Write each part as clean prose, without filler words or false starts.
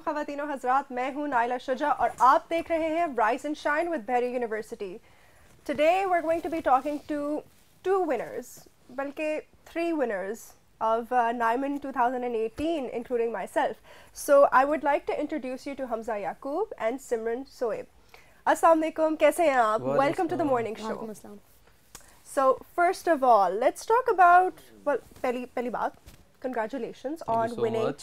ख़वातीन और हज़रात, मैं हूँ नाइला शुजा और आप देख रहे हैं Rise and Shine with Bahri University. Today we're going to be talking to two winners, बल्कि three winners of Naiman 2018, including myself. So I would like to introduce you to Hamza Yaqoob and Simran Soeb. Assalamu alaikum, कैसे हैं आप? Welcome to the morning show. So first of all, let's talk about, well, पहली बात, congratulations on winning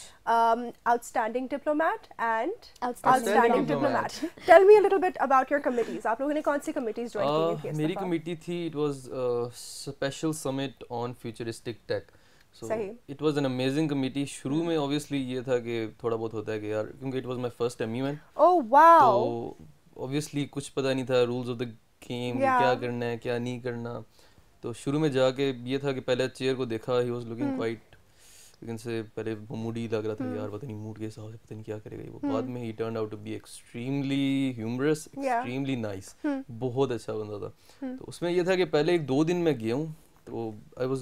Outstanding Diplomat and Outstanding Diplomat. Tell me a little bit about your committees. आप लोगों ने कौन सी committees join की थी? मेरी committee थी, it was a special summit on futuristic tech. So it was an amazing committee. शुरू में obviously ये था कि थोड़ा बहुत होता है कि यार, क्योंकि it was my first MUN. Oh wow. तो obviously कुछ पता नहीं था rules of the game, क्या करना है, क्या नहीं करना. तो शुरू में जाके ये था कि पहले चेयर को देखा, he was looking quite, you can say, पहले वो मूडी लग रहा था यार, पता नहीं मूड के हिसाब से पता नहीं क्या करेगा वो. बाद में he turned out to be extremely humorous, extremely nice, बहुत अच्छा बंदा था. तो उसमें ये था कि पहले एक दो दिन मैं गया हूँ, तो I was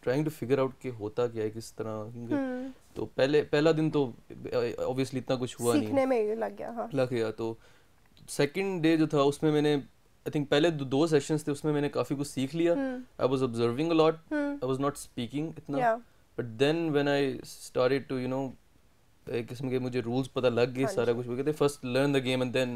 trying to figure out कि होता क्या है, किस तरह. तो पहला दिन तो obviously इतना कुछ हुआ नहीं, सीखने में लग गया. हाँ, लग गया. तो सेकंड डे जो था उसमें मैंने I think पहले दो सेशंस थे, उसमें मैंने काफ़ी कुछ सीख लिया. I was observing a lot, I was not speaking इतना. But then when I started to, you know, एक किस्म के मुझे rules पता लग गए, सारा कुछ. वो कहते first learn the game and then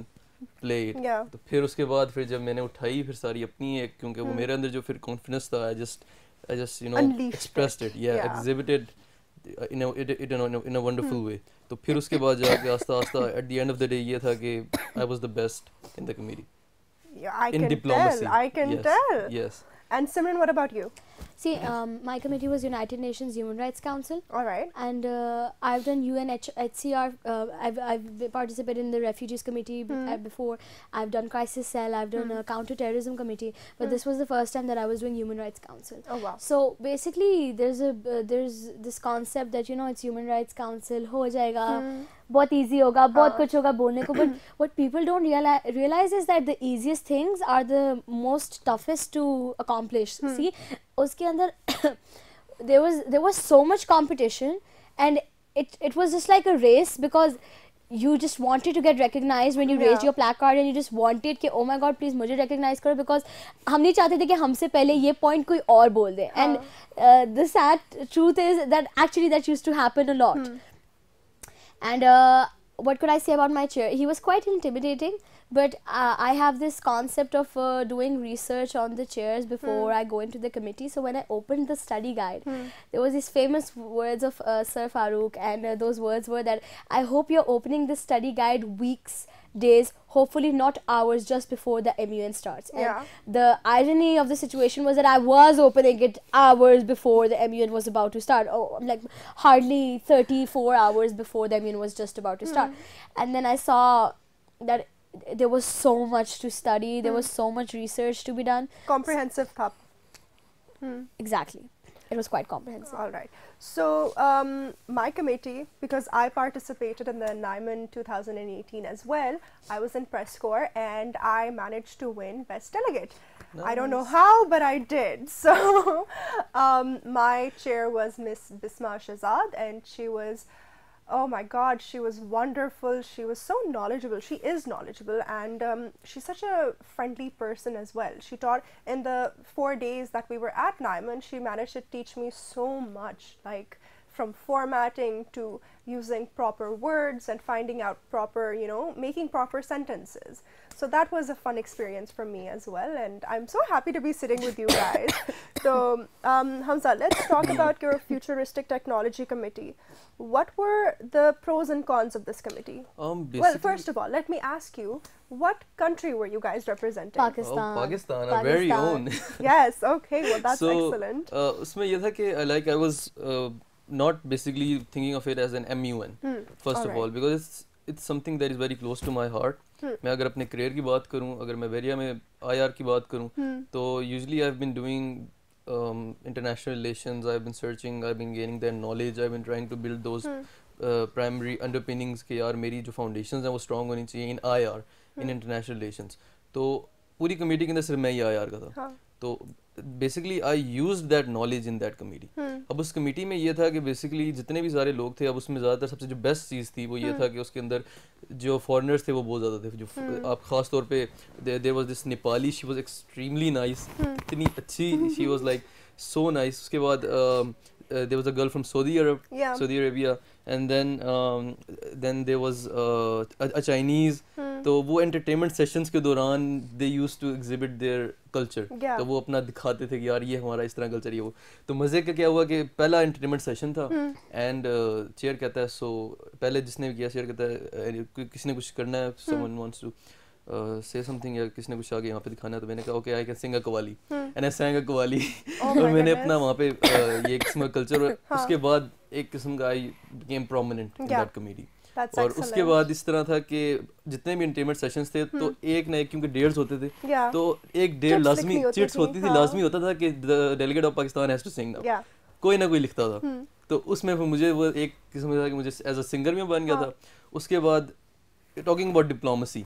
play it. तो फिर उसके बाद फिर जब मैंने उठाई फिर सारी अपनी एक, क्योंकि वो मेरे अंदर जो फिर confidence था, I just you know expressed it, exhibited in a wonderful way. तो फिर उसके बाद जाके आस्ता at the end of the day ये था कि I was the best in the committee. I can tell. Yes. And Simran, what about you? See, my committee was United Nations Human Rights Council. All right. And I've done UNHCR. I've participated in the Refugees Committee before. I've done Crisis Cell. I've done a Counter-Terrorism Committee. But this was the first time that I was doing Human Rights Council. Oh wow. So basically, there's this concept that, you know, it's Human Rights Council. हो जाएगा, बहुत easy होगा, बहुत कुछ होगा बोलने को. But what people don't realize is that the easiest things are the most toughest to accomplish. See, उसके अंदर there was so much competition, and it was just like a race, because you just wanted to get recognized when you raised your placard, and you just wanted कि oh my god please मुझे recognize करो, because हम नहीं चाहते थे कि हमसे पहले ये point कोई और बोल दे. And the sad truth is that actually that used to happen a lot. And what could I say about my chair? He was quite intimidating, but I have this concept of doing research on the chairs before I go into the committee. So when I opened the study guide, there was these famous words of Sir Farooq, and those words were that I hope you're opening this study guide weeks, days, hopefully not hours, just before the MUN starts. And the irony of the situation was that I was opening it hours before the MUN was about to start. Oh, like hardly 34 hours before the MUN was just about to start. And then I saw that there was so much to study, there was so much research to be done. Comprehensive cup. Exactly. It was quite comprehensive. All right. So my committee, because I participated in the Naiman 2018 as well, I was in press corps and I managed to win Best Delegate. Nice. I don't know how, but I did. So my chair was Miss Bisma Shahzad, and she was, oh my god, she was wonderful. She was so knowledgeable. She is knowledgeable, and she's such a friendly person as well. She taught in the 4 days that we were at Naiman, she managed to teach me so much, like from formatting to using proper words and finding out proper, you know, making proper sentences. So that was a fun experience for me as well, and I'm so happy to be sitting with you guys. So Hamza, let's talk about your Futuristic Technology Committee. What were the pros and cons of this committee? Well, first of all, let me ask you, what country were you guys representing? Pakistan. Oh, Pakistan, our very own. Yes, okay, well that's excellent. उसमें ये था कि I was not basically thinking of it as an MUN first of all, because it's something that is very close to my heart. मैं अगर अपने career की बात करूँ, अगर मैं वेरिया में IR की बात करूँ, तो usually I've been doing international relations, I've been searching, I've been gaining their knowledge, I've been trying to build those primary underpinnings कि यार मेरी जो foundations हैं वो strong होनी चाहिए in IR, in international relations. तो पूरी committee के अंदर सिर्फ मैं ही IR का था. तो basically I used that knowledge in that committee. अब उस कमेटी में ये था कि बेसिकली जितने भी सारे लोग थे, अब उसमें ज़्यादातर सबसे जो बेस्ट चीज़ थी वो ये था कि उसके अंदर जो फॉरेनर्स थे वो बहुत ज़्यादा थे. जो आप ख़ास तौर पे there was this Nepali, she was extremely nice, इतनी अच्छी, she was like so nice. उसके बाद there was a girl from Saudi Arabia, and then there was a Chinese. तो वो entertainment sessions के दौरान they used to exhibit their culture. तो वो अपना दिखाते थे कि यार ये हमारा इस तरह कल्चर, ये वो. तो मज़े का क्या हुआ कि पहला entertainment session था, and chair कहता है, so पहले जिसने भी किया chair कहता है किसी ने कुछ करना है, someone wants to say something, या किसने कुछ आगे यहाँ पे दिखाना है. तो मैंने कहा okay I can sing a qawwali, and I sang a qawwali. और मैंने अपना वहाँ पे ये किस्म का कल्चर, उसके बाद एक किस्म का I became prominent in that committee. और उसके बाद इस तरह था कि जितने भी एंटरटेनमेंट सेशंस थे तो एक ना एक, क्योंकि डेयर्स होते थे, तो एक डेयर लाजमी चिट्स होती थी, लाजमी होता था कि the delegate of Pakistan has to sing now. कोई ना कोई लिखता था. तो उसमें मुझे वो एक किस्म का कि मुझे एज अ सिंगर भी बन गया था. उसके बाद टॉकिंग अबाउट डिप्लोमेसी,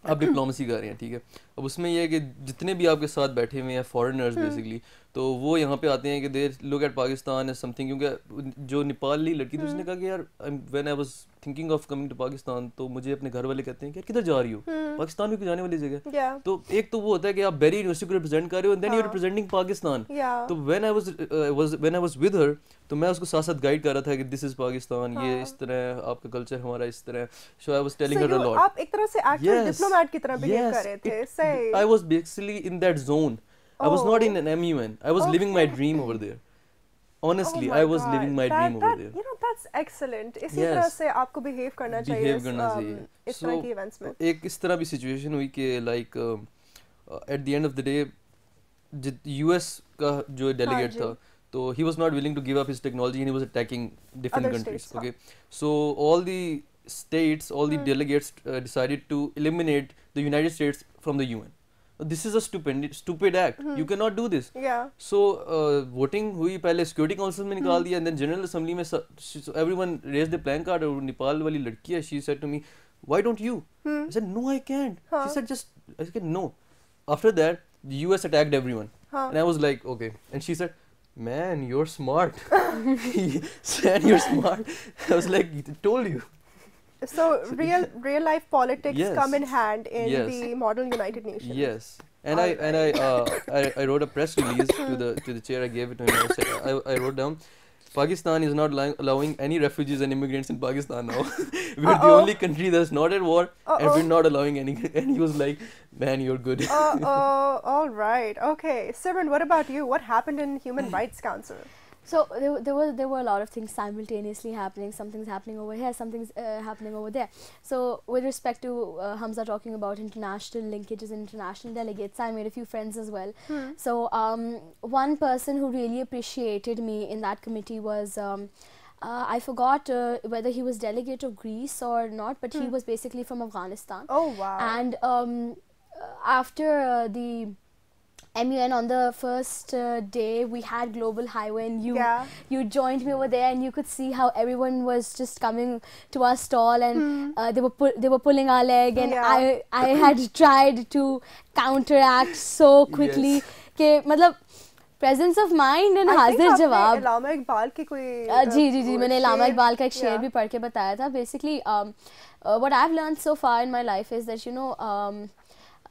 आप डिप्लोमेसी कर रहे हैं, ठीक है. अब उसमें यह है कि जितने भी आपके साथ बैठे हुए हैं फॉरेनर्स बेसिकली, तो वो यहाँ पे आते हैं कि they look at Pakistan as something. क्योंकि जो नेपाली लड़की थी उसने कहा कि यार when I was thinking of coming to Pakistan, तो मुझे अपने घर वाले कहते हैं कि किधर जा रही हो, पाकिस्तान में क्यों जाने वाली जगह. तो एक तो वो होता है कि आप बेरी यूनिवर्सिटी को रिप्रेजेंट कर रहे हो, and then you are representing Pakistan. तो when I was with her, तो मैं उसको साथ साथ गाइड कर रहा था कि दिस इज पाकिस्तान, ये इस तरह आपका कल्चर, हमारा इस तरह. So I was telling her a lot. आप एक तरह से एक्चुअल डिप्लोमेट की तरह बिहेव कर रहे थे. सही. I was basically in that zone. I was not in an MUN. I was living my dream over there. Honestly, I was living my dream over there. You know, that's excellent. इसी तरह से आपको behave करना चाहिए. इस तरह की events में. एक इस तरह भी situation हुई कि like at the end of the day, US का जो delegate था, तो he was not willing to give up his technology, and he was attacking different countries. Okay, so all the states, all the delegates decided to eliminate the United States from the UN. This is a stupid act. You cannot do this. So voting हुई, पहले security council में निकाल दिया, and then general assembly में everyone raised the plank card. और नेपाल वाली लड़की है, she said to me, why don't you? I said no, I can't. She said I said no. After that the US attacked everyone, and I was like okay, and she said, man, you're smart. Man, you're smart. I was like, I told you. So real life politics come in hand in the model United Nations. Yes, and I wrote a press release to the chair. I gave it to him. I wrote down, Pakistan is not allowing any refugees and immigrants in Pakistan now. We're the only country that's not at war, and we're not allowing any. And he was like, man, you're good. All right. Okay, Simran, what about you? What happened in Human Rights Council? So there were a lot of things simultaneously happening. Something's happening over here, something's happening over there. So with respect to Hamza talking about international linkages and international delegates, I made a few friends as well. So one person who really appreciated me in that committee was I forgot whether he was delegate of Greece or not, but he was basically from Afghanistan. Oh wow. And after the MUN, on the first day we had Global Highway, and you joined me over there, and you could see how everyone was just coming to our stall, and they were pulling our leg, and I had tried to counteract so quickly कि मतलब presence of mind and हाजिर जवाब. इलामा इकबाल की कोई जी मैंने इलामा इकबाल का एक शेर भी पढ़ के बताया था. Basically what I've learned so far in my life is that, you know,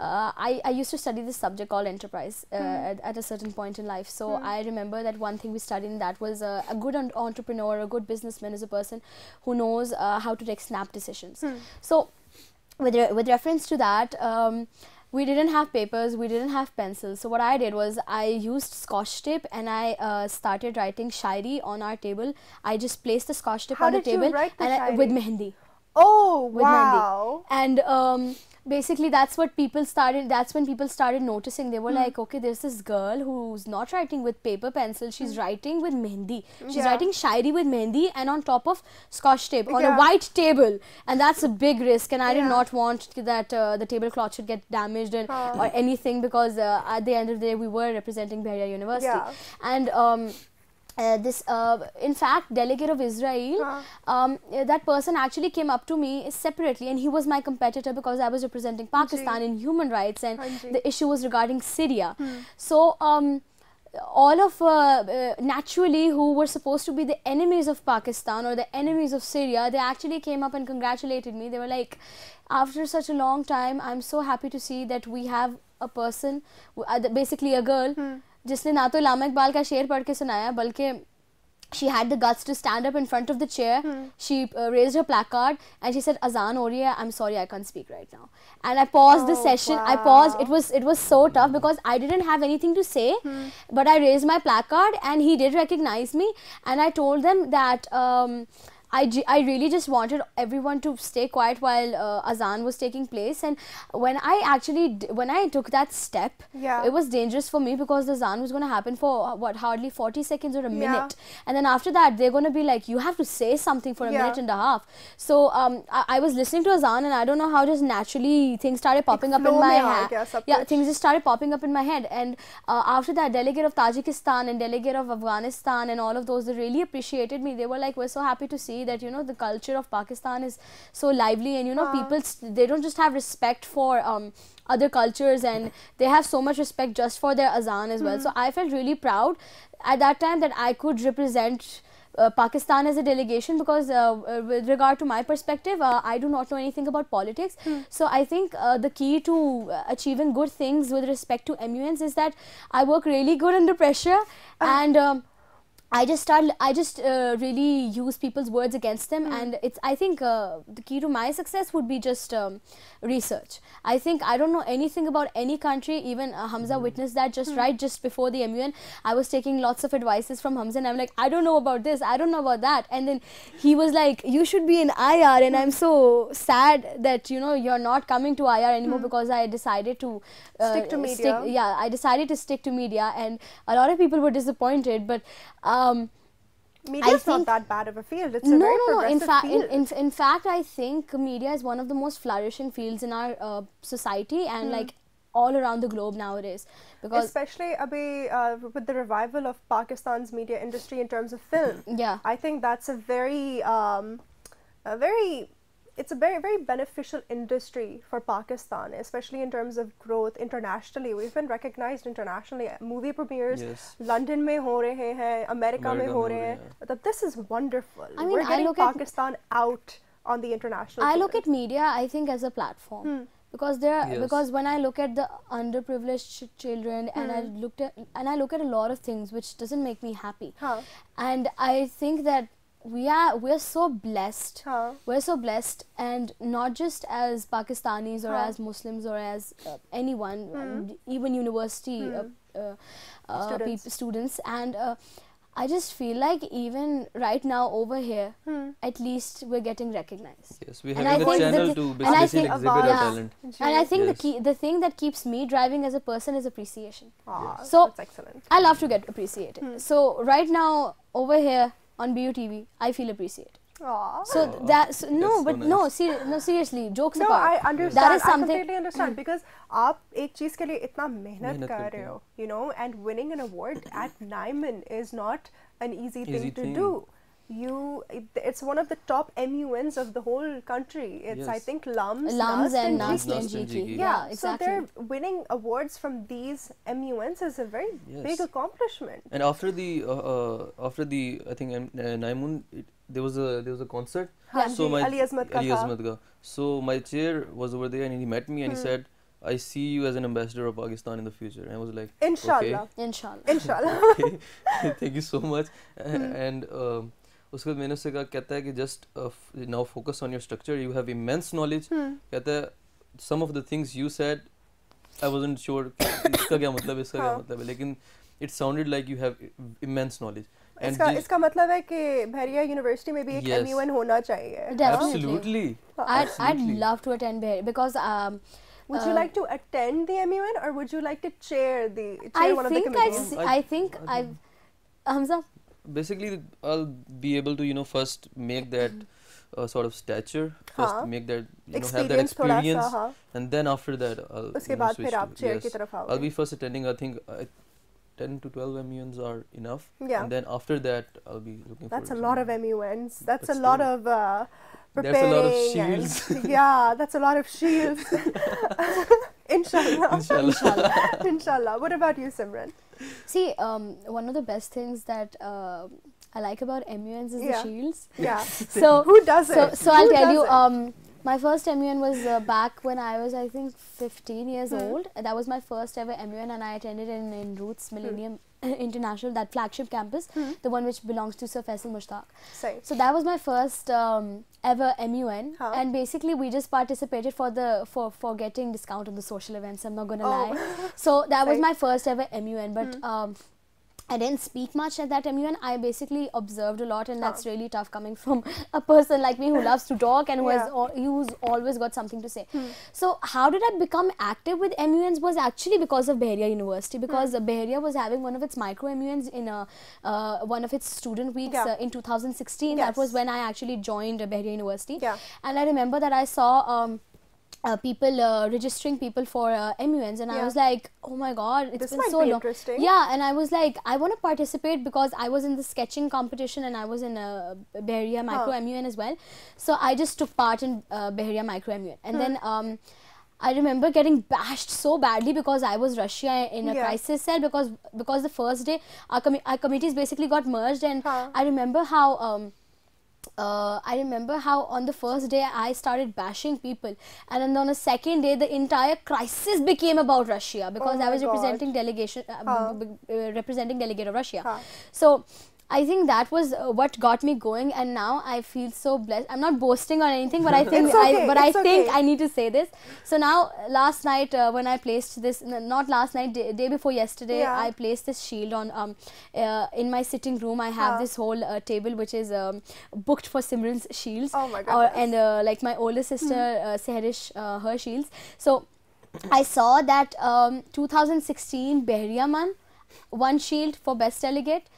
I used to study this subject called enterprise at a certain point in life. So I remember that one thing we studied in that was a good entrepreneur, a good businessman is a person who knows how to take snap decisions. So with reference to that, we didn't have papers, we didn't have pencils. So what I did was I used scotch tape, and I started writing shairi on our table. I just placed the scotch tape on the table. How did you write the shairi? With mehendi. Oh, with wow. Mehendi. And basically that's when people started noticing. They were like, okay, there's this girl who's not writing with paper pencil, she's writing with mehendi. She's writing shairi with mehendi and on top of scotch tape on a white table, and that's a big risk, and I did not want that the tablecloth should get damaged or anything, because at the end of the day we were representing Bahria University. And in fact, delegate of Israel, that person actually came up to me separately, and he was my competitor because I was representing Pakistan in human rights, and the issue was regarding Syria. So all of naturally who were supposed to be the enemies of Pakistan or the enemies of Syria, they actually came up and congratulated me. They were like, after such a long time, I'm so happy to see that we have a person, basically a girl, जिसने ना तो लामा इकबाल का शेर पढ़ के सुनाया, बल्कि she had the guts to stand up in front of the chair. She raised her placard and she said, "Azan ho rahi hai. I'm sorry, I can't speak right now." And I paused the session. Wow. I paused. It was so tough because I didn't have anything to say, but I raised my placard and he did recognize me. And I told them that I really just wanted everyone to stay quiet while Azan was taking place. And when I took that step, it was dangerous for me because the Azan was going to happen for hardly 40 seconds or a minute. And then after that, they're going to be like, you have to say something for a minute and a half. So I was listening to Azan, and I don't know how just naturally things started popping up in my head. Yeah, things just started popping up in my head. And after that, delegate of Tajikistan and delegate of Afghanistan and all of those, they really appreciated me. They were like, we're so happy to see that, you know, the culture of Pakistan is so lively, and you know, people, they don't just have respect for other cultures, and they have so much respect just for their Azan as well. So I felt really proud at that time that I could represent Pakistan as a delegation, because with regard to my perspective, I do not know anything about politics. So I think the key to achieving good things with respect to MUNs is that I work really good under pressure, and I just really use people's words against them, and I think the key to my success would be just research. I think I don't know anything about any country. Even Hamza witnessed that just before the MUN. I was taking lots of advices from Hamza, and I'm like, I don't know about this, I don't know about that. And then he was like, you should be in IR, and I'm so sad that, you know, you're not coming to IR anymore, because I decided to stick to media. I decided to stick to media, and a lot of people were disappointed, but media is not that bad of a field. It's a very progressive field. In fact, I think media is one of the most flourishing fields in our society, and like all around the globe nowadays. Because especially with the revival of Pakistan's media industry in terms of film. I think that's a very it's a very, very beneficial industry for Pakistan, especially in terms of growth internationally. We've been recognized internationally. Movie premieres, London mein ho rahe hain, America mein ho rahe hain. But this is wonderful. I mean, we're getting Pakistan out on the international field. I look at media, I think, as a platform. Because because when I look at the underprivileged children, and I look at a lot of things which doesn't make me happy. And I think that we're so blessed. We're so blessed, and not just as Pakistanis or as Muslims or as anyone, even university students. And I just feel like even right now over here, at least we're getting recognized. Yes, we have a channel to basically exhibit our talent. And I think the thing that keeps me driving as a person is appreciation. So that's excellent. I love to get appreciated. So right now over here on BUTV, I feel appreciated. So seriously, jokes apart. No, I understand. That is something. I completely understand, because आप एक चीज के लिए इतना मेहनत कर रहे हो, you know, and winning an award at Naiman is not an easy thing to do. It's one of the top MUNs of the whole country. It's I think Lums and Nasl. Yeah, exactly. So they're winning awards from these MUNs is a very big accomplishment. And after the I think Naimun, there was a concert. So my Ali Azmat ka. So my chair was over there, and he met me and he said, I see you as an ambassador of Pakistan in the future. And I was like, Inshallah. Okay. Inshallah. Okay. Thank you so much. And उसके बाद मैंने उससे कहा, कहता है कि just now focus on your structure. You have immense knowledge. कहता है some of the things you said, I wasn't sure इसका क्या मतलब है, इसका क्या मतलब है, लेकिन it sounded like you have immense knowledge. इसका मतलब है कि बहरिया यूनिवर्सिटी में भी एक MUN होना चाहिए. Absolutely. I'd love to attend Bihar, because would you like to attend the MUN, or would you like to chair one of the committees? I think Hamza. Basically, I'll be able to, you know, first make that sort of stature, first make that, you know, have that experience, and then after that, I'll उसके बाद फिर आप chair की तरफ आओगे. I'll be first attending. I think 10 to 12 MUNs are enough. Yeah. And then after that, I'll be looking That's for a lot of MUNs. That's But a lot still, of preparing. That's a lot of and- shields. Yeah, that's a lot of shields. Inshallah. Inshallah. Inshallah. What about you, Simran? See, one of the best things that I like about MUNs is the Yeah. shields. Yeah. So Who doesn't? So I'll Who tell you. doesn't? My first MUN was back when I was, I think, 15 years old. That was my first ever MUN, and I attended in Roots Millennium International, that flagship campus, the one which belongs to Sir Faisal Mushtaq. Same. So that was my first ever MUN, Huh. and basically we just participated for getting discount on the social events. I'm not gonna lie. So that was Same. my first ever MUN, but I didn't speak much at that MUN. I basically observed a lot, and that's really tough coming from a person like me who loves to talk and who's always got something to say. So how did I become active with MUNs was actually because of Bahria University, because Bahria was having one of its micro MUNs in one of its student weeks in 2016. That was when I actually joined Bahria University. And I remember that I saw people registering people for MUNs, and I was like, oh my god, it's been so long. Interesting. Yeah, and I was like, I want to participate because I was in the sketching competition and I was in Bahria Micro MUN as well. So I just took part in Bahria Micro MUN, and then I remember getting bashed so badly because I was Russia in a crisis cell, because the first day our committees basically got merged, and I remember how on the first day I started bashing people, and then on the second day the entire crisis became about Russia, because I was representing delegate of Russia. So I think that was what got me going, and now I feel so blessed. I'm not boasting or anything, but I think I think I need to say this. So now, last night when I placed this, not last night, day before yesterday, I placed this shield on in my sitting room. I have this whole table which is booked for Simran's shields. Oh my god! And like my older sister Sehrish, her shields. So I saw that 2016 Bahriaman won shield for best delegate.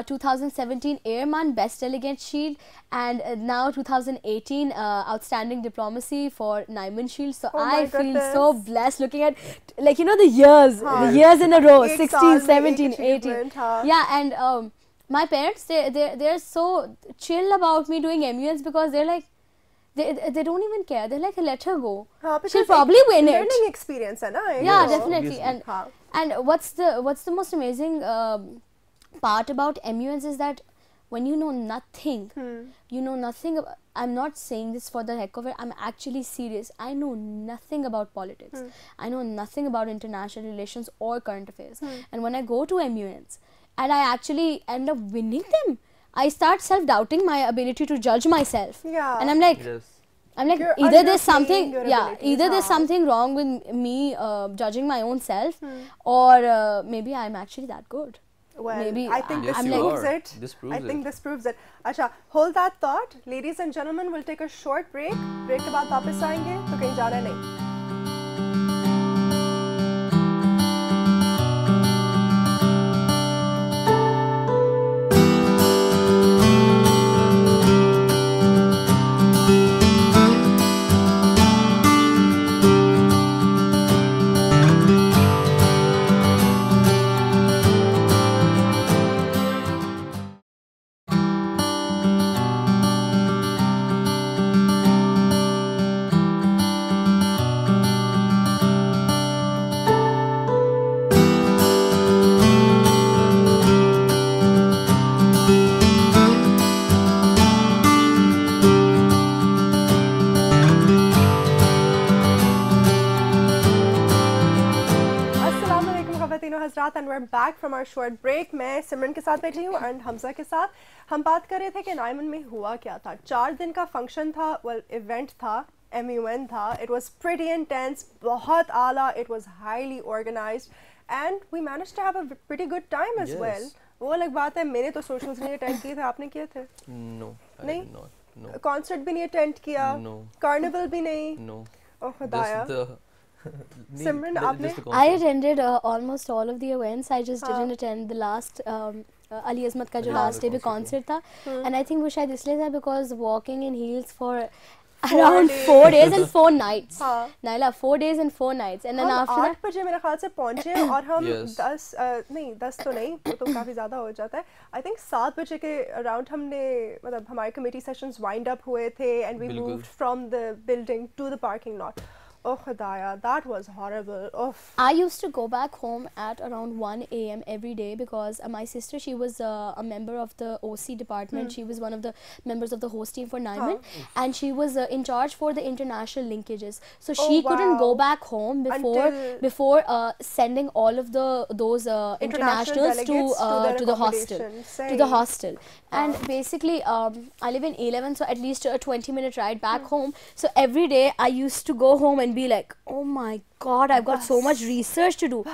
2017 Airman Best Delegate Shield, and now 2018 Outstanding Diplomacy for Naiman Shield. So I feel so blessed looking at, like, you know, the years in a row, 16, 17, 18. Yeah, and my parents, they're so chill about me doing MUNs, because they're like, they don't even care. They're like, let her go. She'll probably win it. Learning experience, hai na? Yeah, definitely. And what's the most amazing part about MUNs is that when you know nothing, you know nothing. I'm not saying this for the heck of it. I'm actually serious. I know nothing about politics. I know nothing about international relations or current affairs. And when I go to MUNs and I actually end up winning them, I start self-doubting my ability to judge myself. Yeah. And I'm like, either there's something, there's something wrong with me judging my own self, or maybe I'm actually that good. Well, maybe I think this proves it. I think this proves it. Acha, hold that thought. Ladies and gentlemen, we'll take a short break. Break के बाद वापस आएंगे, तो कहीं जाना नहीं. And we're back from our short break. मैं सिमरन के साथ बैठी हूँ and हमजा के साथ. हम बात कर रहे थे कि नाइमन में हुआ क्या था. 4 दिन का फंक्शन था, well event था, MUN था. It was pretty intense, बहुत आला. It was highly organized, and we managed to have a pretty good time as well. वो अलग बात है, मैंने तो socials नहीं attend किए थे, आपने किए थे? No, I नहीं? did not. No. Concert भी नहीं attend किया? No. Carnival भी नहीं? No. Oh खुदाया. Simran, I attended almost all of the events. I just didn't attend the last Ali Azmat ka jo last day पे concert था, and I think वो शायद इसलिए था because walking in heels for around 4 days and 4 nights. हाँ. Naila, 4 days and 4 nights, and then हम after 8 बजे मेरे ख्याल से पहुंचे और हम Yes. 10 तो नहीं, वो तो काफ़ी ज़्यादा हो जाता है. I think 7 बजे के अराउंड हमने मतलब हमारे कमेटी सेशंस वाइंड अप हुए थे and we बिल्कुल. moved from the building to the parking lot. Oh खुदाया, that was horrible. Oh. I used to go back home at around 1 a.m. every day because my sister, she was a member of the OC department. She was one of the members of the host team for Naiman, and she was in charge for the international linkages. So she couldn't go wow. back home Until- before sending all of those internationals to delegates the hostel, accommodation. to the hostel. And basically, I live in A11, so at least a 20-minute ride back home. So every day I used to go home and be like, oh my god, I've got so much research to do.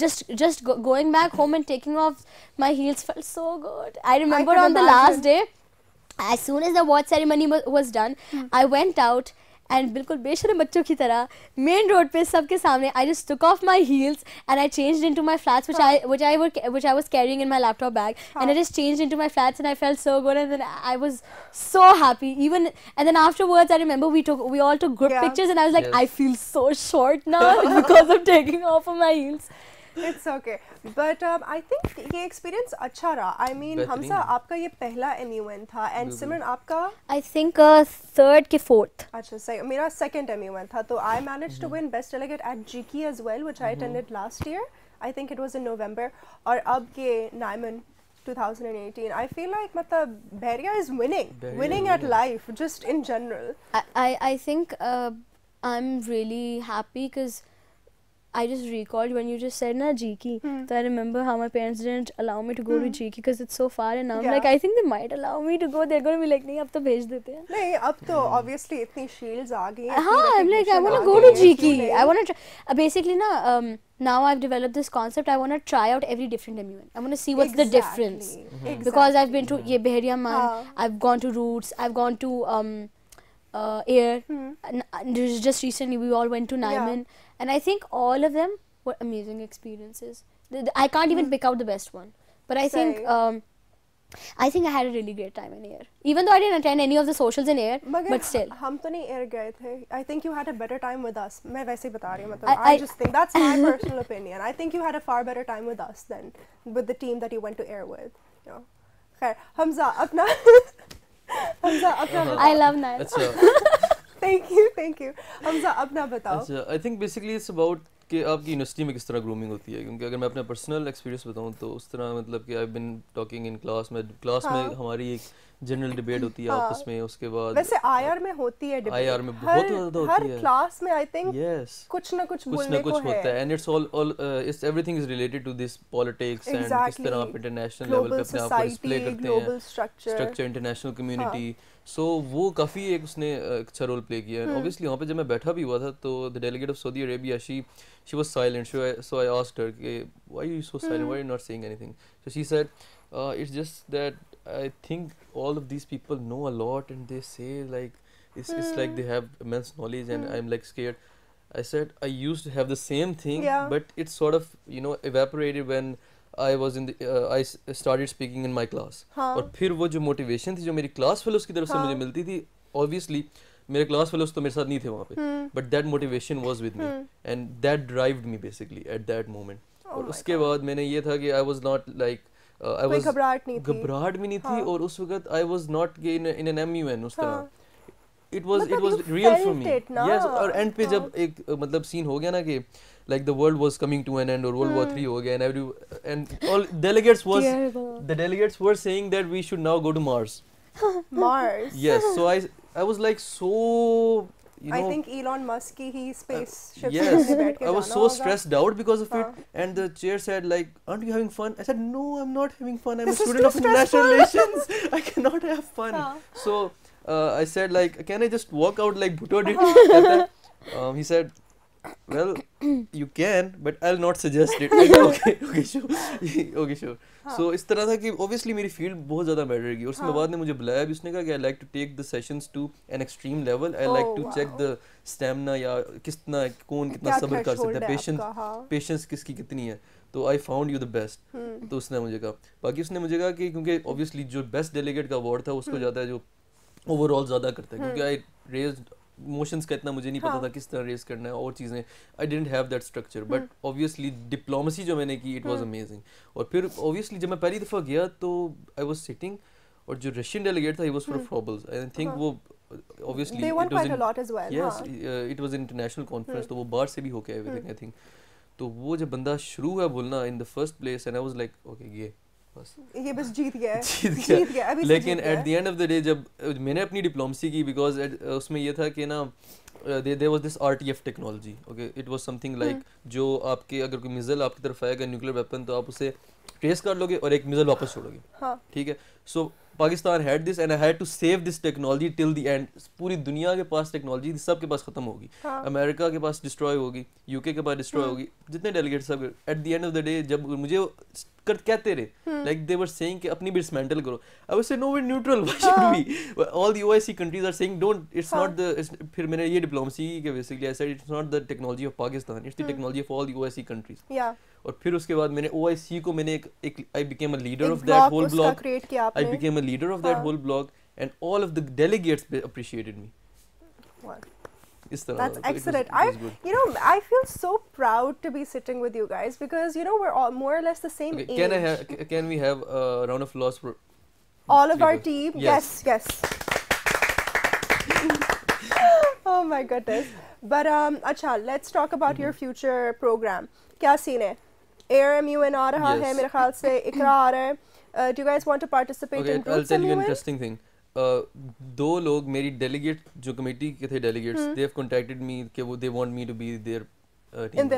just going back home and taking off my heels felt so good. I remember can on the imagine. last day, as soon as the award ceremony was done, I went out and बिल्कुल बेशर्म बच्चों की तरह main road पे सबके सामने I just took off my heels and I changed into my flats which I was carrying in my laptop bag, and I just changed into my flats and I felt so good, and then I was so happy even, and then afterwards I remember we all took group Yeah. pictures and I was like, Yes. I feel so short now because of taking off of my heels. It's okay, but I think ये experience अच्छा रहा. I mean, बेहतरीन हमसा है. आपका ये पहला MUN था and बिल्कुल. सिमरन आपका I think third के fourth. अच्छा सही, मेरा second MUN था. तो I managed to win best delegate at GK as well, which I attended last year. I think it was in November. और अब ये Naiman 2018. I feel like मतलब Beria is winning Beria is at winning. life just in general. I think I'm really happy because I just recalled when you just said na GK. So I remember how my parents didn't allow me to go to GK because it's so far, and now I'm Yeah. like, I think they might allow me to go. They're going to be like, नहीं अब तो भेज देते हैं. नहीं अब तो obviously इतनी shields आ गई हैं, हाँ, इतनी I'm like, I recognition want uh to go गई to है, GK. क्यों नहीं? I want to try. Basically na now I've developed this concept. I want to try out every different MUN. I want to see what's the difference. Exactly. Because I've been to ये Behriya Man, हाँ. I've gone to Roots, I've gone to Air. And just recently we all went to Naiman, and I think all of them were amazing experiences. I can't even pick out the best one, but I think Same. I think I had a really great time in Air. Even though I didn't attend any of the socials in Air, मगर but still. हम तो नहीं air गए थे. I think you had a better time with us. मैं वैसे ही बता रही हूँ, मतलब I I just think that's my personal opinion. I think you had a far better time with us than with the team that you went to Air with. You know. खैर हमजा अपना हमजा अपना I love Nail. अच्छा thank you Hamza अपना बताओ. अच्छा I think basically it's about कि आपकी university में किस तरह ग्रूमिंग होती है, क्योंकि अगर मैं अपना पर्सनल एक्सपीरियंस बताऊं तो उस तरह मतलब कि I been talking in class में हमारी एक जनरल डिबेट होती है आपस में. उसके बाद वैसे IR में होती है debate. IR में बहुत ज़्यादा होती हर है. क्लास में I think यस कुछ ना कुछ कुछ बोलने ना को कुछ होता है. है, and it's all it's everything is related to this politics and किस तरह आप इंटरनेशनल लेवल पे अपने आप को डिस्प्ले करते हैं, global structure international community. So वो काफ़ी एक उसने अच्छा रोल प्ले किया. एंड ऑब्वियसली वहाँ पे जब मैं बैठा भी हुआ था तो the delegate of Saudi Arabia she was silent. So I asked her कि why are you so silent, why are you not saying anything. So she said it's just that I think all of these people know a lot and they say like it's like they have immense knowledge and I'm like scared. I said I used to have the same thing, Yeah. but it sort of evaporated when I was in the I started speaking in my class. हाँ. और फिर वो जो motivation थी जो मेरी class fellows की तरफ से मुझे मिलती थी, obviously मेरे क्लास फेलोज तो मेरे साथ नहीं थे वहाँ पे, but that motivation was with me and that drove me basically at that moment. और उसके बाद मैंने ये था कि I was not like कोई घबराहट नहीं थी. घबराहट भी नहीं थी. हाँ. और उस वक्त I was not in an MUN उस तरह. हाँ. इट वाज मतलब you real for felt me. it ना. यस. और एंड पे हाँ. जब एक मतलब सीन हो गया ना कि like the world was coming to an end और World War 3 हो गया and all delegates the delegates were saying that we should now go to Mars. Mars. Yes. So I was like so I think Elon Musk की ही spaceship yes, में बैठ के I was जाना so होगा. stressed out because of it. And the chair said like, aren't you having fun? I said, no, I'm not having fun. I'm This a is student too of international stressful. relations. I cannot have fun. हाँ. So I said like, can I just walk out like Bhutto did? He said, well, you can, but I'll not suggest it. I said, okay, sure. So इस तरह था कि obviously मेरी field बहुत ज़्यादा matter की. और उसमें बाद ने मुझे बुलाया भी. उसने कहा कि I like to take the sessions to an extreme level. I like to check the stamina या कितना कौन कितना सब्र कर सकता है, patience किसकी कितनी है. तो I found you the best. तो उसने मुझे कहा. बाकी उसने मुझे कहा कि क्योंकि obviously जो best delegate का award था उसको जाता है जो ओवरऑल ज़्यादा करता है, क्योंकि आई रेज्ड मोशंस का इतना मुझे नहीं पता था किस तरह रेस करना है और चीज़ें, I didn't have that structure, but obviously diplomacy जो मैंने की इट वाज अमेजिंग. और फिर ऑब्वियसली जब मैं पहली दफ़ा गया तो आई वाज सिटिंग, और जो रशियन डेलीगेट था ही वाज फ्रॉम फ्रॉबल्स, आई थिंक वो obviously they won quite a lot as well. yes, it was an international conference, तो वो बाहर से भी होके everything I think. तो वो जब बंदा शुरू हुआ बोलना in the first place and I was like okay ये बस जीत गया जीत गया अभी. लेकिन at the end of the day जब मैंने अपनी डिप्लोमेसी की, because उसमें ये था कि ना there was this RTF technology, okay, it was something like जो आपके अगर कोई मिसाइल आपकी तरफ आएगा न्यूक्लियर वेपन तो आप उसे ट्रेस कर लोगे और एक मिसाइल वापस छोड़ोगे. हाँ. ठीक है. So Pakistan had this and I had to save this technology till the end. पूरी दुनिया के पास टेक्नोलॉजी सबके पास खत्म होगी. हाँ. अमेरिका के पास डिस्ट्रॉय होगी, यूके के पास डिस्ट्रॉय होगी, जितने डेलीगेट सब at the end of the day जब मुझे कहते रहे लाइक दे वर सेइंग कि अपनी भी डिसमेंटल करो, I was say no way neutral, why should we, all the OIC countries are saying don't, it's not the, फिर मैंने ये डिप्लोमेसी के basically I said it's not the technology of Pakistan, it's the technology of all the OIC countries. और फिर उसके बाद मैंने OIC को मैंने एक I became a leader of that whole block, I became a leader of that whole block and all of the delegates appreciated me. That's excellent. I feel so proud to be sitting with you guys because we're all more or less the same age. Can we have a round of applause for all of our team? Yes. Oh my goodness. But अच्छा, let's talk about your future program. क्या scene है? ARMUN आ रहा है मेरे ख्याल से, इकरा आ रहा है. Do you guys want to participate in I'll tell you an interesting thing. दो लोग मेरी डेलीगेट जो कमेटी के थे delegates, they have contacted me कि वो they want me to be their team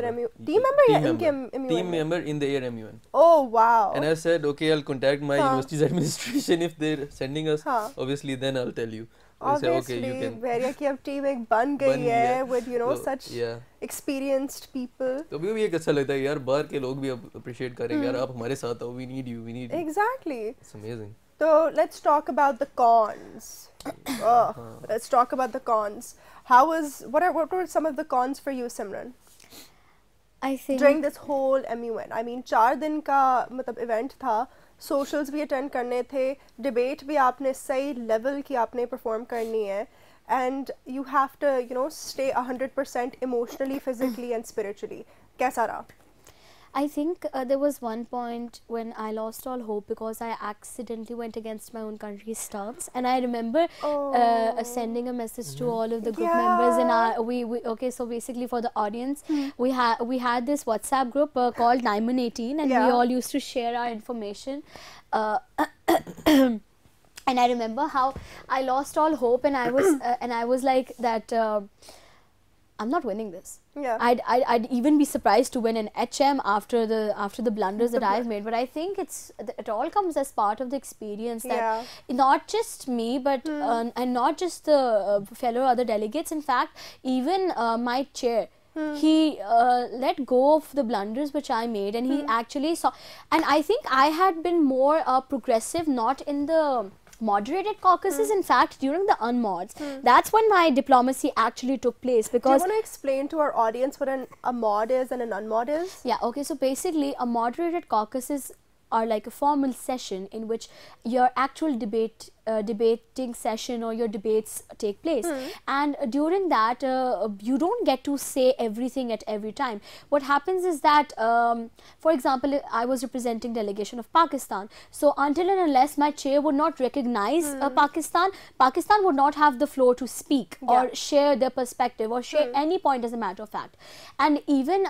member in the ARMUN. Oh wow. And I said okay, I'll contact my university's administration if they're sending us. Obviously then I'll tell you. Obviously Veria की अब team एक बन गई है with such experienced people. तो भी एक अच्छा लगता है यार, बाहर के लोग भी appreciate करेंगे यार, आप हमारे साथ आओ, we need you. Exactly. It's amazing. So let's talk about the cons. Let's talk about the cons. What were some of the cons for you, Simran? I think during this whole MUN, I mean 4 दिन का मतलब event था, socials भी attend करने थे, debate भी आपने सही level की आपने perform करनी है, and you have to stay 100% emotionally, physically and spiritually. कैसा रहा? I think there was one point when I lost all hope because I accidentally went against my own country's stance, and I remember sending a message to all of the group members, and we okay, so basically for the audience, we had this WhatsApp group called 918, and we all used to share our information. And I remember how I lost all hope, and I was like that. I'm not winning this. Yeah. I'd even be surprised to win an HM after the blunders that I've made. But I think it all comes as part of the experience that not just me, but and not just the fellow other delegates. In fact, even my chair. He let go of the blunders which I made, and he actually saw. And I think I had been more progressive, not in the moderated caucuses, in fact during the unmods. That's when my diplomacy actually took place. Because do you want to explain to our audience what a mod is and an unmod is? Yeah, okay, so basically a moderated caucuses are like a formal session in which your actual debating session or your debates take place, and during that you don't get to say everything at every time. What happens is that for example, I was representing delegation of Pakistan, so until and unless my chair would not recognize Pakistan would not have the floor to speak or share their perspective or share any point, as a matter of fact. And even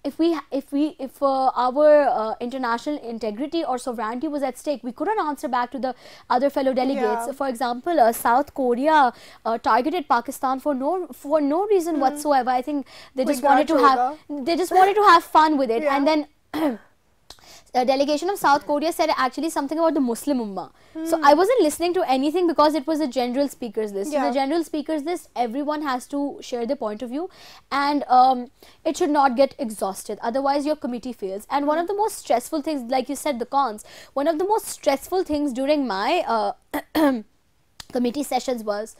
if our international integrity or sovereignty was at stake, we couldn't answer back to the other fellow delegates. For example, South Korea targeted Pakistan for no reason whatsoever. I think they just wanted to have fun with it, and then the delegation of South Korea said actually something about the Muslim Ummah. So I wasn't listening to anything because it was a general speakers list. In the general speakers list, everyone has to share their point of view, and it should not get exhausted. Otherwise, your committee fails. And one of the most stressful things, like you said, the cons, one of the most stressful things during my committee sessions was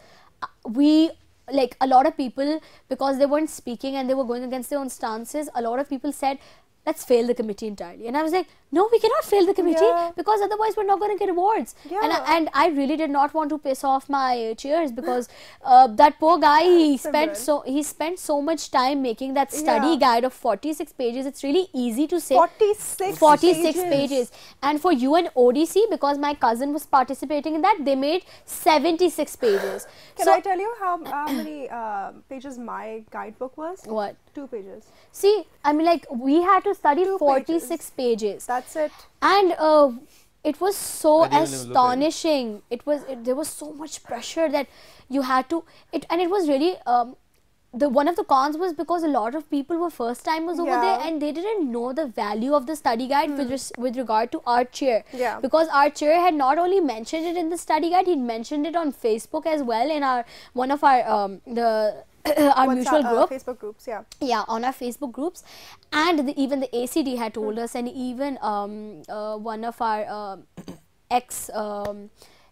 a lot of people, because they weren't speaking and they were going against their own stances, a lot of people said, let's fail the committee entirely. And I was like, no, we cannot fail the committee because otherwise we're not going to get awards. And I really did not want to piss off my chairs because that poor guy, he spent so much time making that study guide of 46 pages. It's really easy to say 46 pages. And for UN ODC, because my cousin was participating in that, they made 76 pages. Can I tell you how many pages my guidebook was? What? 2 pages. See, I mean, like, we had to study 46 pages. That's it. And it was so astonishing. There was so much pressure that you had to, and it was really, one of the cons was because a lot of people were first timers over there and they didn't know the value of the study guide with regard to our chair. Because our chair had not only mentioned it in the study guide, he'd mentioned it on Facebook as well in one of our our mutual group, Facebook groups, on our Facebook groups, and even the ACD had told us, and even one of our ex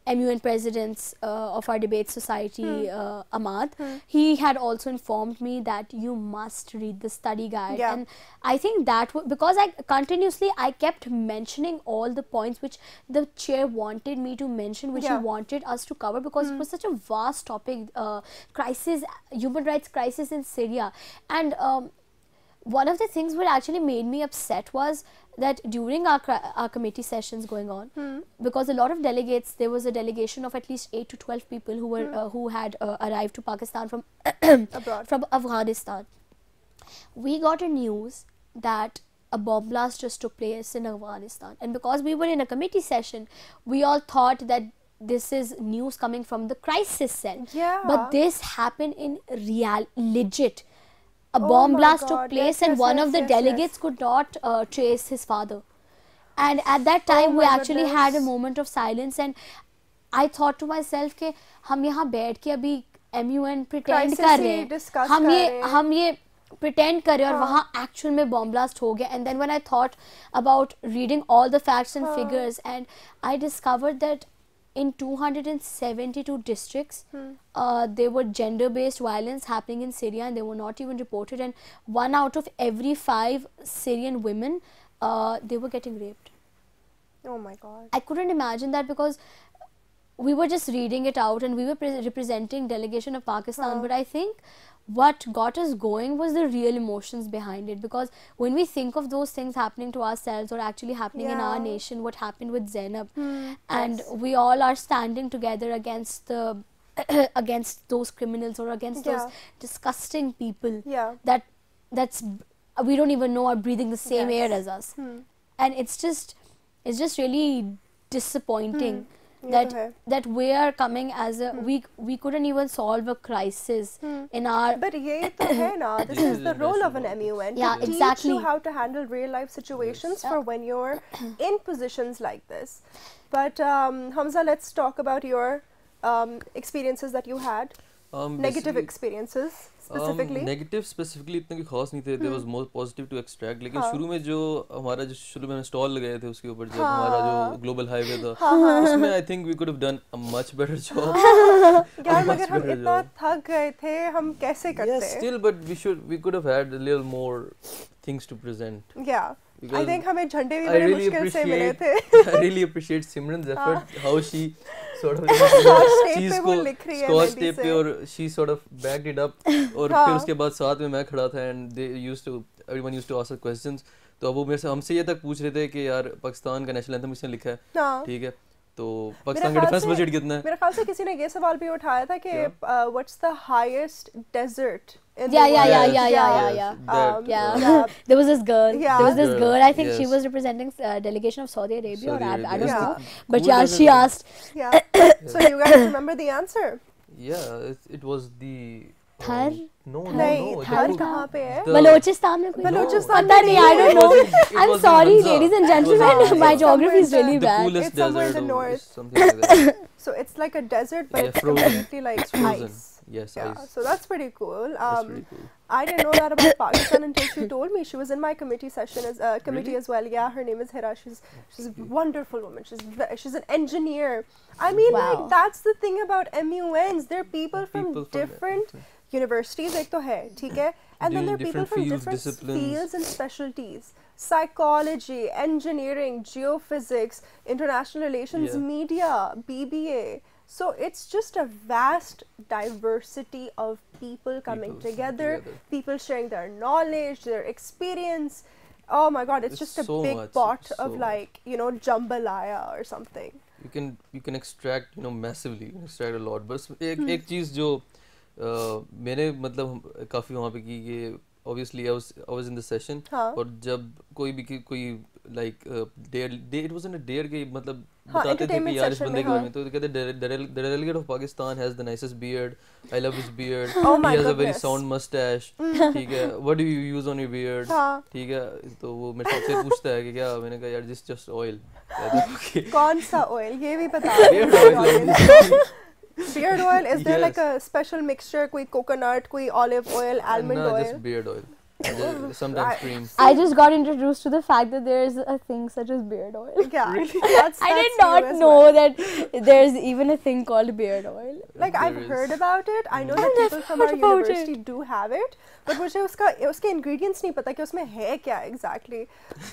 MUN presidents of our debate society, Ahmad, he had also informed me that you must read the study guide. And I think that because I kept mentioning all the points which the chair wanted me to mention, which he wanted us to cover, because it was such a vast topic, human rights crisis in Syria. And one of the things that actually made me upset was that during our committee sessions going on, because a lot of delegates, there was a delegation of at least 8 to 12 people who were who had arrived to Pakistan from from Afghanistan. We got a news that a bomb blast just took place in Afghanistan, and because we were in a committee session, we all thought that this is news coming from the crisis cell. But this happened in legit. A bomb blast took place, and one of the delegates could not trace his father. And at that time, we actually had a moment of silence, and I thought to myself कि हम यहाँ बैठ के अभी MUN pretend कर रहे हैं, हम ये pretend कर रहे हैं और वहाँ actual में bomb blast हो गया. And then when I thought about reading all the facts and figures, and I discovered that in 272 districts, there were gender-based violence happening in Syria, and they were not even reported. And 1 out of every 5 Syrian women, they were getting raped. Oh my God! I couldn't imagine that, because we were just reading it out, and we were representing delegation of Pakistan. But I think what got us going was the real emotions behind it, because when we think of those things happening to ourselves or actually happening in our nation, what happened with Zainab, and we all are standing together against the against those criminals or against those disgusting people that's we don't even know are breathing the same air as us. And it's just really disappointing that we are coming as a we couldn't even solve a crisis in our. But ये तो है ना, this is the role of an MUN to teach you how to handle real life situations for when you're in positions like this. But Hamza, let's talk about your experiences that you had. Negative experiences specifically. Negative specifically इतने की खास नहीं थे. There was more positive to extract. लेकिन शुरू में जो हमारा जो शुरू में स्टॉल लगाए थे उसके ऊपर जब हमारा जो ग्लोबल हाईवे था, उसमें I think we could have done a much better job. यार मगर हम इतना थक गए थे, हम कैसे करते? Yeah, still, but we could have had a little more things to present. Yeah. I think हमें झंडे भी बड़े मुश्किल से मिले थे. I really appreciate Simran's effort, how she sort of चीज को Scotch tape पे और she sort of backed it up, और फिर उसके बाद साथ में मैं खड़ा था and everyone used to ask us questions. तो अब वो मेरे से हमसे ये तक पूछ रहे थे कि यार पाकिस्तान का नेशनल एंथम किसने लिखा है, ठीक है, तो पाकिस्तान का डिफेंस बजट कितना है? मेरे ख्याल से किसी ने ये सवाल भी उठाया था कि what's the highest desert in the world? Yeah. There was this girl. I think she was representing delegation of Saudi Arabia, or I don't know. But yeah, she asked. Yeah. So you guys remember the answer? Yeah, it was the. Thar? No. Thar कहाँ पे है? Balochistan में कोई? Balochistan. I don't know. I'm sorry, ladies and gentlemen. My geography is really bad. It's somewhere in the north. Something like that. So it's like a desert, but it's completely like ice. Yes, yeah, ice. So that's pretty cool. That's pretty cool. I didn't know that about Pakistan until she told me. She was in my committee session as well. Yeah, her name is Hira. She's a wonderful woman. She's an engineer. I mean, like, that's the thing about MUNs. They're people from different universities एक तो है, ठीक है, and then there are people from different fields and specialties, psychology, engineering, geophysics, international relations, media, BBA. So it's just a vast diversity of people coming together, people sharing their knowledge, their experience. Oh my God, it's just a big pot of like, you know, jambalaya or something. You can extract, you know, massively, you can extract a lot. बस एक चीज़ जो मैंने मतलब काफ़ी वहाँ पे की कि obviously I was in the session और जब कोई like it wasn't a dare कि मतलब बताते थे कि यार इस बंदे के बारे में तो कहते the delegate of Pakistan has the nicest beard, I love his beard, he has a very sound mustache, ठीक है, what do you use on your beard, ठीक है, तो वो मेरे से पूछता है कि क्या, मैंने कहा यार just oil, कौन सा oil ये भी बता beard oil, is there like a special mixture, कोई coconut, कोई olive oil, almond oil? No, just beard oil. Sometimes cream. I just got introduced to the fact that there is a thing such as beard oil. Yeah, really? I did not know that there's even a thing called beard oil. Like I've heard about it. I know that people from our university do have it, but मुझे उसके ingredients नहीं पता कि उसमें है क्या exactly.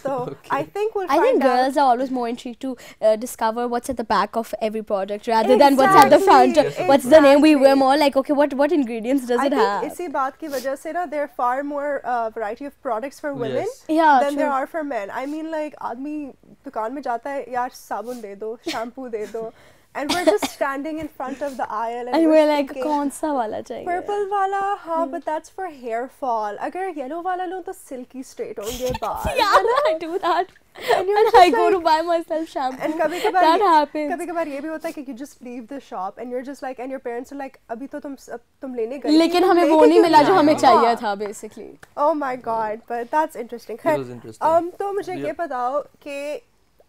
So I think we'll find out. I think girls are always more intrigued to discover what's at the back of every product rather than what's at the front. What's the name? We're more like, okay, what ingredients does it have? इसी बात की वजह से ना there are far more variety of products for women than there are for men. I mean, like आदमी दुकान में जाता है, यार साबुन दे दो, shampoo दे दो, and we're just standing in front of the aisle and we're like कौन सा वाला चाहिए? Purple वाला, हाँ, but that's for hair fall. अगर yellow वाला लो तो silky straight होंगे बाल. Yeah, I do that. And I go to buy myself shampoo. And that happens. कभी-कभार ये भी होता है कि you just leave the shop and you're just like, and your parents are like, अभी तो तुम लेने गए. लेकिन हमें वो नहीं मिला जो हमें चाहिए था basically. Oh my God, but that's interesting. It was interesting. तो मुझे ये बताओ कि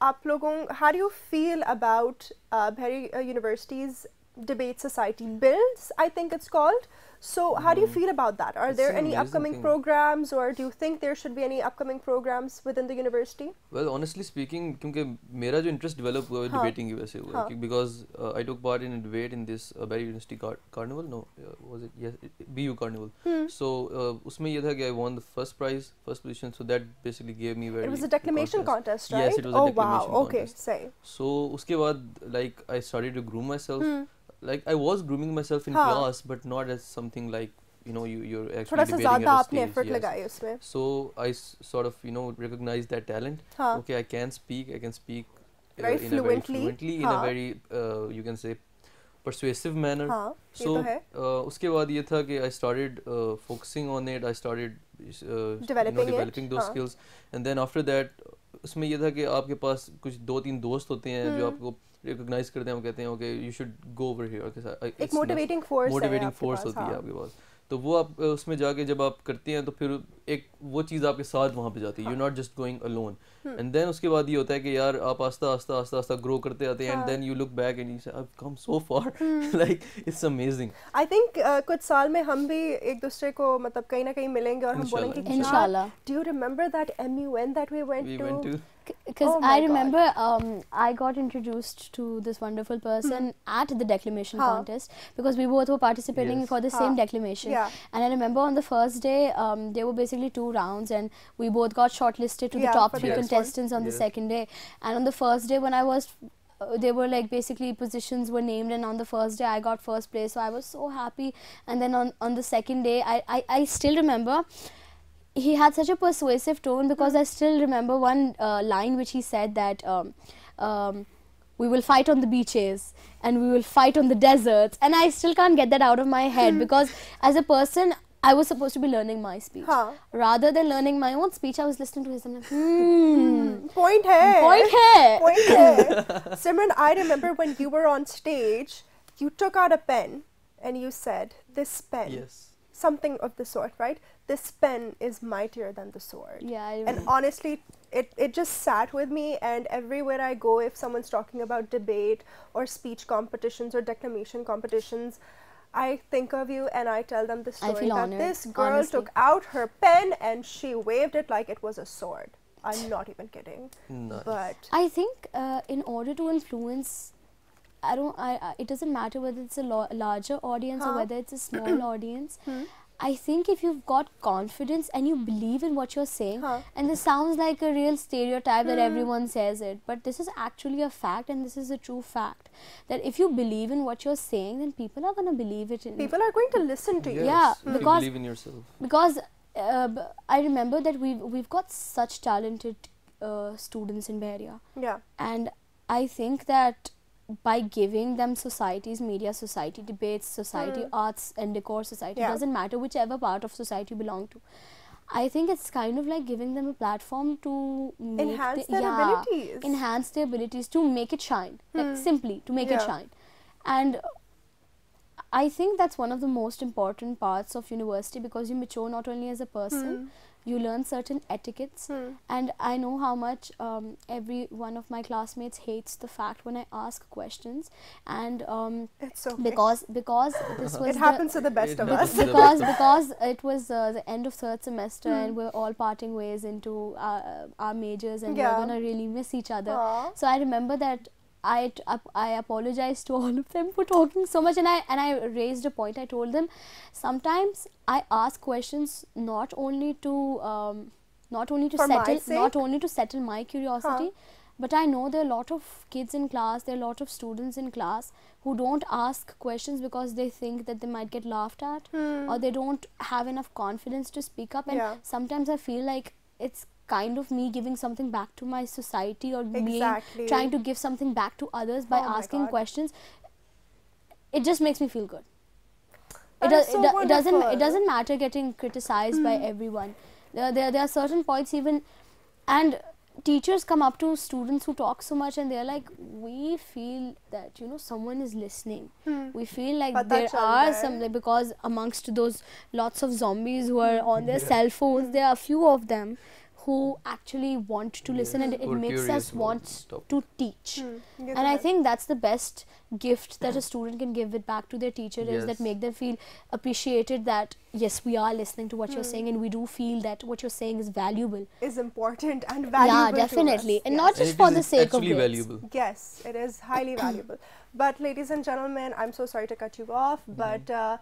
आप लोगों, how do you feel about Bahari University's debate society builds, I think it's called. So how do you feel about that? Are there any upcoming programs, or do you think there should be any upcoming programs within the university? Well, honestly speaking, क्योंकि मेरा जो interest develop हुआ debating की वजह से हुआ, because I took part in a debate in this Bahari University carnival, no, was it, yes, BU carnival. So उसमें ये था कि I won the first prize, first position, so that basically gave me very. It was a declamation contest, right? Yes, it was a declamation contest. Okay, say. So उसके बाद like I started to groom myself. Like I was grooming myself in class, but not as something like, you know, you're actually debating at a stage. Yes. So I sort of, you know, recognized that talent. Okay, I can speak very fluently in a very you can say persuasive manner. So उसके बाद ये था कि I started focusing on it. I started developing those skills, and then after that उसमें ये था कि आपके पास कुछ 2-3 दोस्त होते हैं जो आपको रिकॉग्नाइज करते हैं, वो कहते हैं okay you should go over here, एक मोटिवेटिंग फोर्स होती है आपके पास, तो वो आप उसमें जाके जब आप करते हैं तो फिर एक वो चीज़ आपके साथ वहाँ पे जाती है, you not just going alone, and then उसके बाद ये होता है कि यार आप आस्ता ग्रो करते आते हैं, and then you look back and you say I have come so far, like it's amazing. I think कुछ साल में हम भी एक दूसरे को मतलब कहीं ना कहीं मिलेंगे और हम बोलेंगे कि इंशाल्लाह, do you remember that MUN that we went to? Because I remember I got introduced to this wonderful person at the declamation contest, because we both were participating for the same declamation, and I remember on the first day there were basically 2 rounds and we both got shortlisted to the top 3 contestants on the second day, and on the first day when I was they were like basically positions were named, and on the first day I got first place, so I was so happy. And then on the second day I still remember he had such a persuasive tone, because I still remember one line which he said that we will fight on the beaches and we will fight on the deserts, and I still can't get that out of my head, because as a person I was supposed to be learning my speech. Rather than learning my own speech, I was listening to his and like, point hai. Simran, I remember when you were on stage, you took out a pen and you said, this pen, something of the sort, right? This pen is mightier than the sword. And honestly, it just sat with me, and everywhere I go, if someone's talking about debate or speech competitions or declamation competitions, I think of you and I tell them the story that honored, this girl took out her pen and she waved it like it was a sword. I'm not even kidding. Nice. But I think in order to influence it doesn't matter whether it's a larger audience or whether it's a small audience. I think if you've got confidence and you believe in what you're saying, and this sounds like a real stereotype that everyone says it, but this is actually a fact, and this is a true fact, that if you believe in what you're saying, then people are going to believe it. People are going to listen to you. Yeah, if you believe in yourself. Because I remember that we've got such talented students in Bahria. Yeah. And I think that by giving them societies, media society, debates society, arts and decor society, doesn't matter whichever part of society you belong to, I think it's kind of like giving them a platform to enhance their abilities. Enhance their abilities, to make it shine. Like simply to make it shine. And I think that's one of the most important parts of university, because you mature not only as a person, you learn certain etiquettes. And I know how much every one of my classmates hates the fact when I ask questions, and it's okay. because this was it happens to the best of us. Because it was the end of third semester and we're all parting ways into our majors, and we're gonna really miss each other. So I remember that I apologized to all of them for talking so much, and I raised a point. I told them sometimes I ask questions not only to settle my curiosity, but I know there are a lot of kids in class, there are a lot of students in class who don't ask questions because they think that they might get laughed at, or they don't have enough confidence to speak up. And sometimes I feel like it's kind of me giving something back to my society, or me trying to give something back to others by asking questions. It just makes me feel good. It doesn't matter getting criticized by everyone. There are certain points even, and teachers come up to students who talk so much and they're like, we feel that someone is listening. We feel like there are some, because amongst those lots of zombies who are on their cell phones, there are a few of them who actually want to listen, and it makes us want to teach. And I think that's the best gift that a student can give it back to their teacher, is that make them feel appreciated, that yes, we are listening to what you're saying, and we do feel that what you're saying is valuable, is important and valuable. Yeah, definitely. To us. And not just for the sake of it. Valuable. Yes, it is highly valuable. But ladies and gentlemen, I'm so sorry to cut you off, but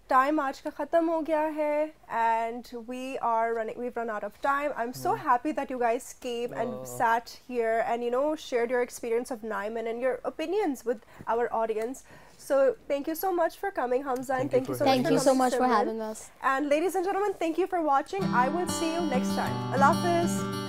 time aaj ka khatam ho gaya hai, and we've run out of time. I'm so happy that you guys came and sat here and shared your experience of Naiman and your opinions with our audience. So thank you so much for coming, Hamza, and thank you so much for having us. And ladies and gentlemen, thank you for watching. I will see you next time. Allah Hafiz.